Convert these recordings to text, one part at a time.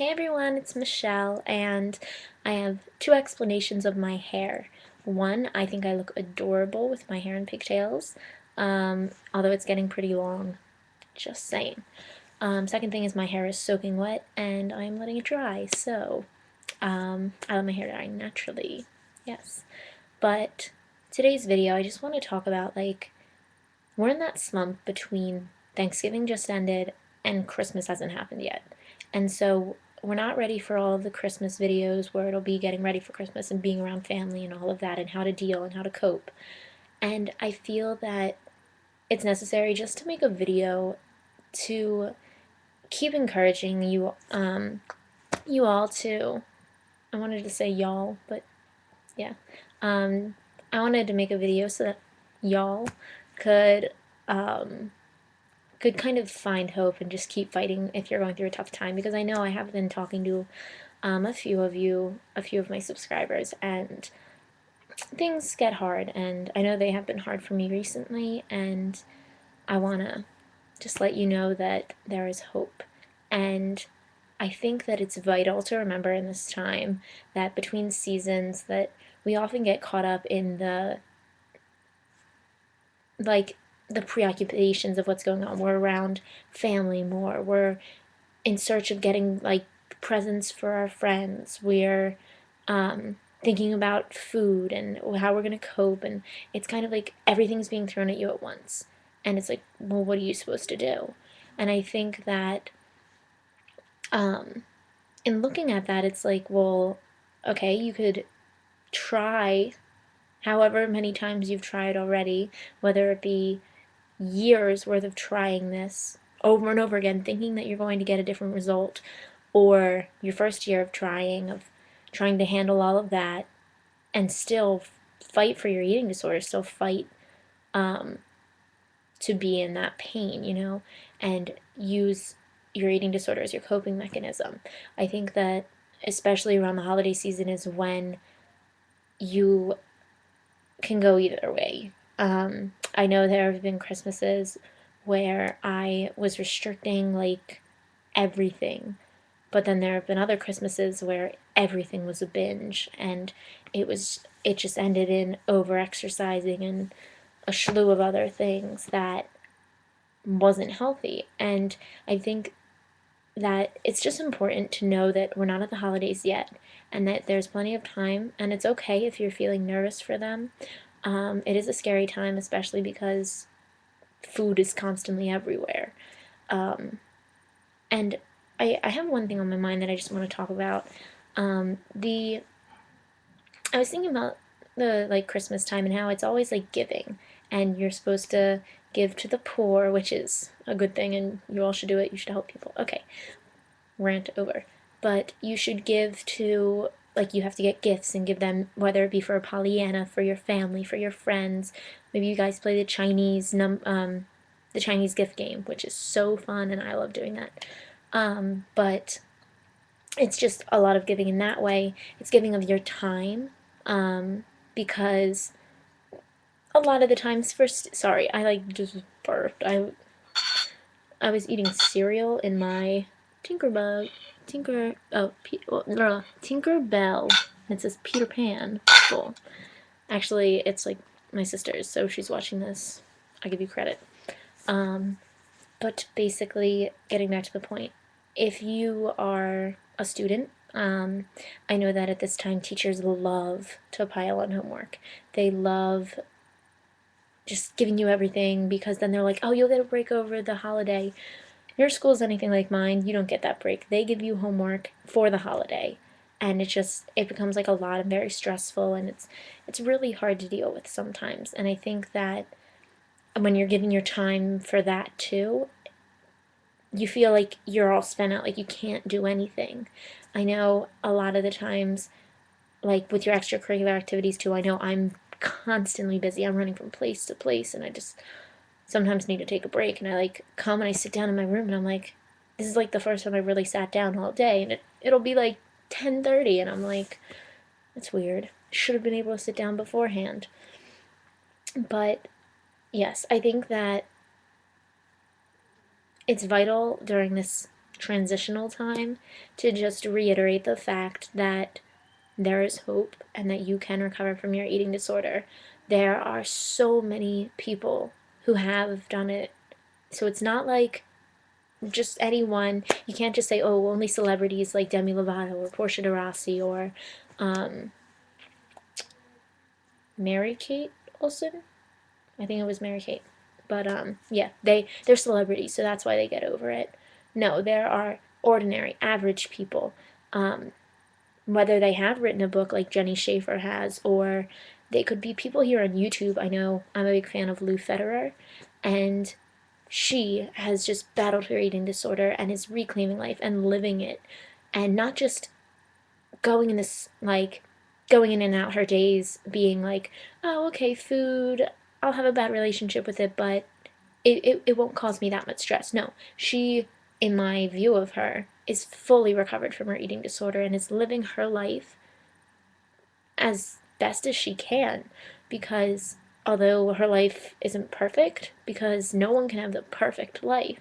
Hey everyone, it's Michelle, and I have two explanations of my hair. One, I think I look adorable with my hair in pigtails, although it's getting pretty long, just saying. Second thing is my hair is soaking wet and I'm letting it dry, so I let my hair dry naturally, yes. But today's video, I just want to talk about, we're in that slump between Thanksgiving just ended and Christmas hasn't happened yet. And so we're not ready for all of the Christmas videos where it'll be getting ready for Christmas and being around family and all of that and how to deal and how to cope. And I feel that it's necessary just to make a video to keep encouraging you all to, I wanted to say y'all, but yeah. I wanted to make a video so that y'all could um, could kind of find hope and just keep fighting if you're going through a tough time, because I know I have been talking to a few of my subscribers, and things get hard, and I know they have been hard for me recently, and I want to just let you know that there is hope. And I think that it's vital to remember in this time that between seasons that we often get caught up in like the preoccupations of what's going on. We're around family more. We're in search of getting presents for our friends. We're thinking about food and how we're gonna cope, and it's kind of like everything's being thrown at you at once. And it's like, well, what are you supposed to do? And I think that um, in looking at that, it's like, well, okay, you could try however many times you've tried already, whether it be years worth of trying this over and over again, thinking that you're going to get a different result, or your first year of trying to handle all of that and still fight for your eating disorder, still fight um, to be in that pain, and use your eating disorder as your coping mechanism. I think that especially around the holiday season is when you can go either way. I know there have been Christmases where I was restricting everything, but then there have been other Christmases where everything was a binge, and it just ended in over exercising and a slew of other things that wasn't healthy. And I think that it's just important to know that we're not at the holidays yet, and that there's plenty of time, and it's okay if you're feeling nervous for them. It is a scary time, especially because food is constantly everywhere. And I have one thing on my mind that I just want to talk about. The I was thinking about the Christmas time and how it's always giving, and you're supposed to give to the poor, which is a good thing, and you all should do it. You should help people. Okay, rant over. But you should give to, you have to get gifts and give them, whether it be for a Pollyanna, for your family, for your friends. Maybe you guys play the Chinese gift game, which is so fun, and I love doing that. But it's just a lot of giving in that way. It's giving of your time, because a lot of the times, first, sorry, I just burped. I was eating cereal in my Tinkerbell, Tinkerbell. It says Peter Pan bowl. Actually, it's my sister's, so if she's watching this, I give you credit. But basically, getting back to the point, if you are a student, I know that at this time teachers love to pile on homework. They love just giving you everything, because then they're like, oh, you'll get a break over the holiday. Your school's anything like mine, you don't get that break. They give you homework for the holiday, and it becomes a lot and very stressful, and it's really hard to deal with sometimes. And I think that when you're giving your time for that too, you feel like you're all spent out, like you can't do anything. I know a lot of the times, with your extracurricular activities too, I know I'm constantly busy. I'm running from place to place, and I just sometimes need to take a break. And I come and I sit down in my room, and I'm like, this is the first time I really sat down all day, and it'll be 10:30, and I'm like, that's weird. Should have been able to sit down beforehand. But yes, I think that it's vital during this transitional time to just reiterate the fact that there is hope and that you can recover from your eating disorder. There are so many people who have done it. So it's not like just anyone. You can't just say, oh, only celebrities like Demi Lovato or Portia de Rossi or um, Mary Kate Olsen. I think it was Mary Kate. But yeah, they're celebrities, so that's why they get over it. No, there are ordinary, average people. Whether they have written a book like Jenny Schaefer has, or they could be people here on YouTube. I know I'm a big fan of Lou Federer, and she has just battled her eating disorder and is reclaiming life and living it, and not just going in this like going in and out her days being like, oh, okay, food, I'll have a bad relationship with it, but it won't cause me that much stress. No, she, in my view of her, is fully recovered from her eating disorder and is living her life as best as she can, because although her life isn't perfect, because no one can have the perfect life,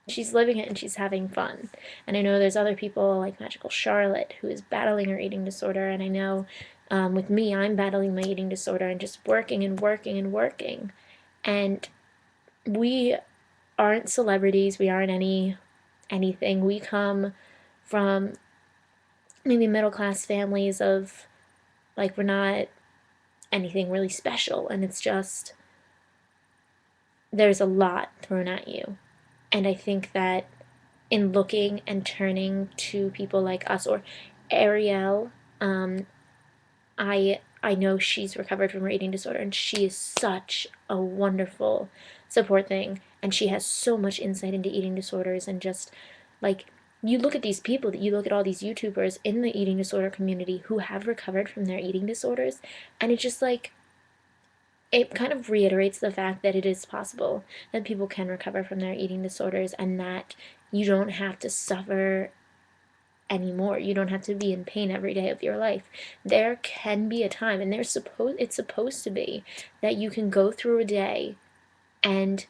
she's living it and she's having fun. And I know there's other people like Magical Charlotte who is battling her eating disorder, and I know with me, I'm battling my eating disorder and just working and working and working. And we aren't celebrities, we aren't anything. We come from maybe middle class families of like, we're not anything really special, and it's just there's a lot thrown at you. And I think that in looking and turning to people like us, or Ariel, I know she's recovered from her eating disorder, and she is such a wonderful support thing, and she has so much insight into eating disorders. And just like, you look at these people, that you look at all these YouTubers in the eating disorder community who have recovered from their eating disorders, and it's just like, it kind of reiterates the fact that it is possible that people can recover from their eating disorders, and that you don't have to suffer anymore. You don't have to be in pain every day of your life. There can be a time, and it's supposed to be, that you can go through a day and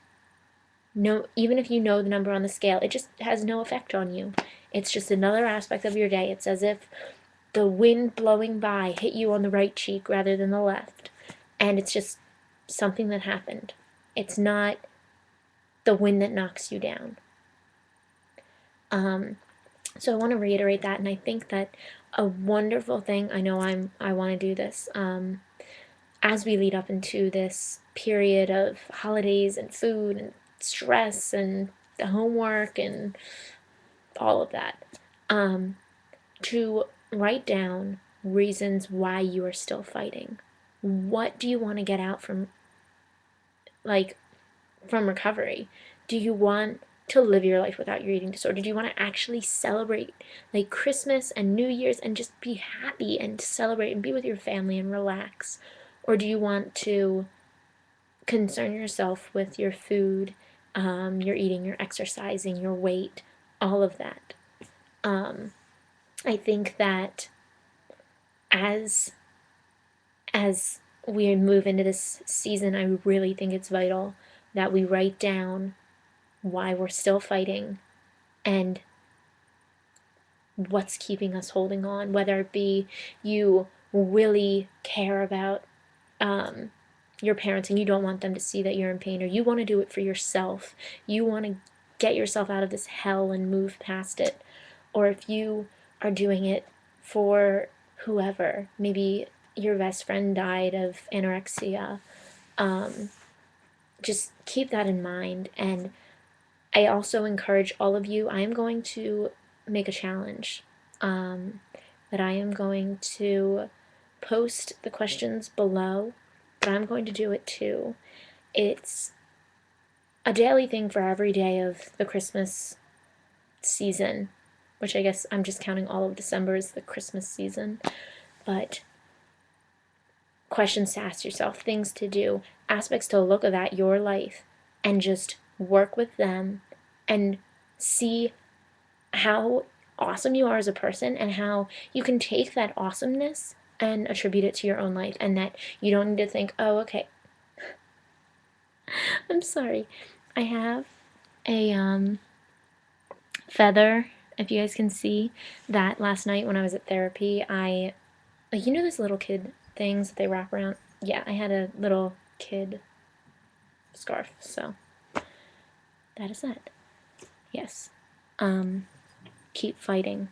no, even if you know the number on the scale, it just has no effect on you. It's just another aspect of your day. It's as if the wind blowing by hit you on the right cheek rather than the left. And it's just something that happened. It's not the wind that knocks you down. So I want to reiterate that, and I think that a wonderful thing, I know I want to do this, as we lead up into this period of holidays and food and stress and the homework and all of that, to write down reasons why you are still fighting. What do you want to get out from, like, from recovery? Do you want to live your life without your eating disorder? Do you want to actually celebrate like Christmas and New Year's and just be happy and celebrate and be with your family and relax? Or do you want to concern yourself with your food, your eating, your exercising, your weight, all of that? I think that as as we move into this season, I really think it's vital that we write down why we're still fighting and what's keeping us holding on, whether it be you really care about your parents and you don't want them to see that you're in pain, or you want to do it for yourself, you want to get yourself out of this hell and move past it, or if you are doing it for whoever, maybe your best friend died of anorexia, just keep that in mind. And I also encourage all of you, I am going to make a challenge, that I am going to post the questions below, but I'm going to do it too. It's a daily thing for every day of the Christmas season, which I guess I'm just counting all of December as the Christmas season, but questions to ask yourself, things to do, aspects to look at your life, and just work with them and see how awesome you are as a person, and how you can take that awesomeness and attribute it to your own life, and that you don't need to think, oh, okay, I'm sorry, I have a feather, if you guys can see that. Last night when I was at therapy, I, like, you know those little kid things that they wrap around? Yeah, I had a little kid scarf, so that is that. Yes. Keep fighting.